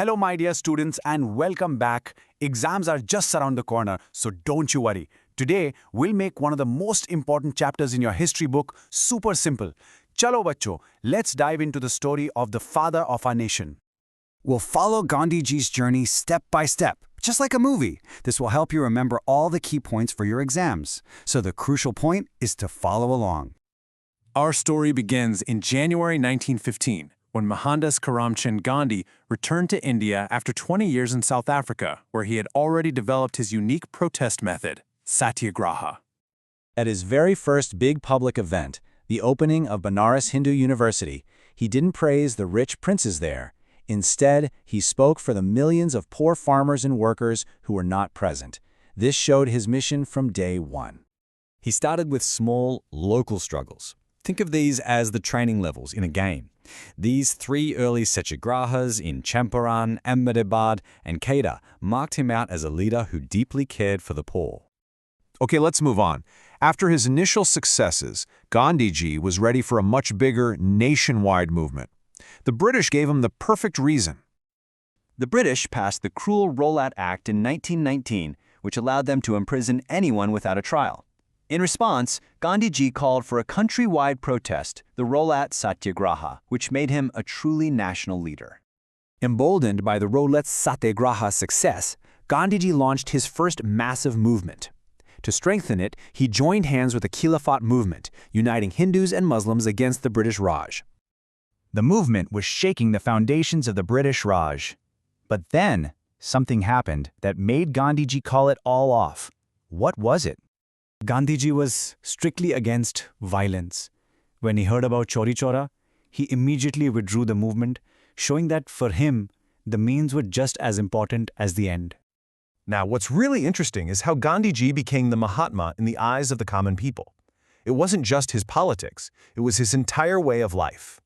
Hello, my dear students, and welcome back. Exams are just around the corner, so don't you worry. Today, we'll make one of the most important chapters in your history book super simple. Chalo bachcho, let's dive into the story of the father of our nation. We'll follow Gandhiji's journey step by step, just like a movie. This will help you remember all the key points for your exams. So the crucial point is to follow along. Our story begins in January 1915, when Mohandas Karamchand Gandhi returned to India after 20 years in South Africa, where he had already developed his unique protest method, Satyagraha. At his very first big public event, the opening of Banaras Hindu University, he didn't praise the rich princes there. Instead, he spoke for the millions of poor farmers and workers who were not present. This showed his mission from day one. He started with small, local struggles. Think of these as the training levels in a game. These three early Satyagrahas in Champaran, Ahmedabad, and Kheda marked him out as a leader who deeply cared for the poor. Okay, let's move on. After his initial successes, Gandhiji was ready for a much bigger, nationwide movement. The British gave him the perfect reason. The British passed the cruel Rowlatt Act in 1919, which allowed them to imprison anyone without a trial. In response, Gandhiji called for a countrywide protest, the Rowlatt Satyagraha, which made him a truly national leader. Emboldened by the Rowlatt Satyagraha's success, Gandhiji launched his first massive movement. To strengthen it, he joined hands with the Khilafat movement, uniting Hindus and Muslims against the British Raj. The movement was shaking the foundations of the British Raj. But then, something happened that made Gandhiji call it all off. What was it? Gandhiji was strictly against violence. When he heard about Chauri, he immediately withdrew the movement, showing that for him, the means were just as important as the end. Now, what's really interesting is how Gandhiji became the Mahatma in the eyes of the common people. It wasn't just his politics, it was his entire way of life.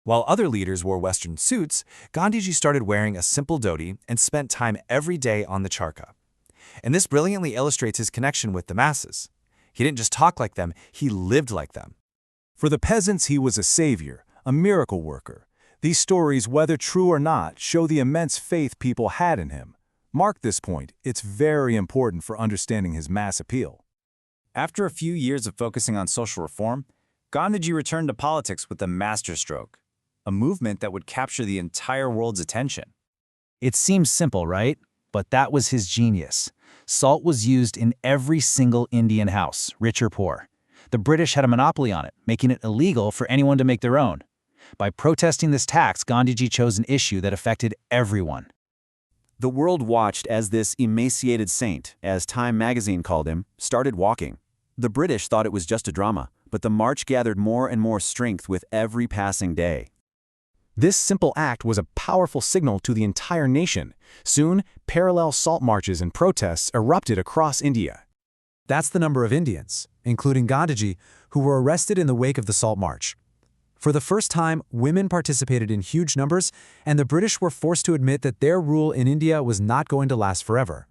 While other leaders wore Western suits, Gandhiji started wearing a simple dhoti and spent time every day on the charkha. And this brilliantly illustrates his connection with the masses. He didn't just talk like them, he lived like them. For the peasants, he was a savior, a miracle worker. These stories, whether true or not, show the immense faith people had in him. Mark this point, it's very important for understanding his mass appeal. After a few years of focusing on social reform, Gandhiji returned to politics with a masterstroke, a movement that would capture the entire world's attention. It seems simple, right? But that was his genius. Salt was used in every single Indian house, rich or poor. The British had a monopoly on it, making it illegal for anyone to make their own. By protesting this tax, Gandhiji chose an issue that affected everyone. The world watched as this emaciated saint, as Time magazine called him, started walking. The British thought it was just a drama, but the march gathered more and more strength with every passing day. This simple act was a powerful signal to the entire nation. Soon, parallel salt marches and protests erupted across India. That's the number of Indians, including Gandhiji, who were arrested in the wake of the Salt March. For the first time, women participated in huge numbers, and the British were forced to admit that their rule in India was not going to last forever.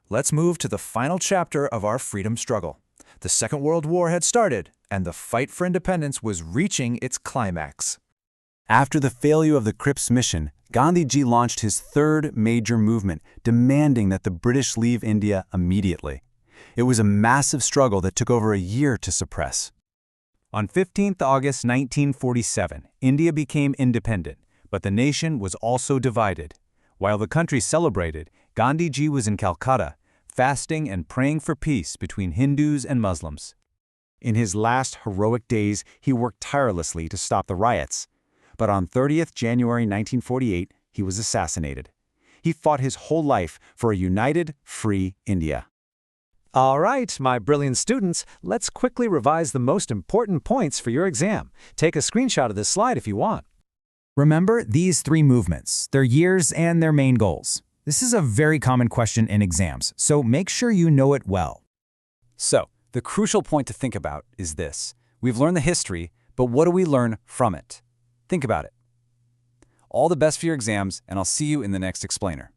Let's move to the final chapter of our freedom struggle. The Second World War had started, and the fight for independence was reaching its climax. After the failure of the Crips mission, Gandhiji launched his third major movement, demanding that the British leave India immediately. It was a massive struggle that took over a year to suppress. On 15th August 1947, India became independent, but the nation was also divided. While the country celebrated, Gandhiji was in Calcutta, fasting and praying for peace between Hindus and Muslims. In his last heroic days, he worked tirelessly to stop the riots. But on 30th January 1948, he was assassinated. He fought his whole life for a united, free India. All right, my brilliant students, let's quickly revise the most important points for your exam. Take a screenshot of this slide if you want. Remember these three movements, their years and their main goals. This is a very common question in exams, so make sure you know it well. So, the crucial point to think about is this. We've learned the history, but what do we learn from it? Think about it. All the best for your exams, and I'll see you in the next explainer.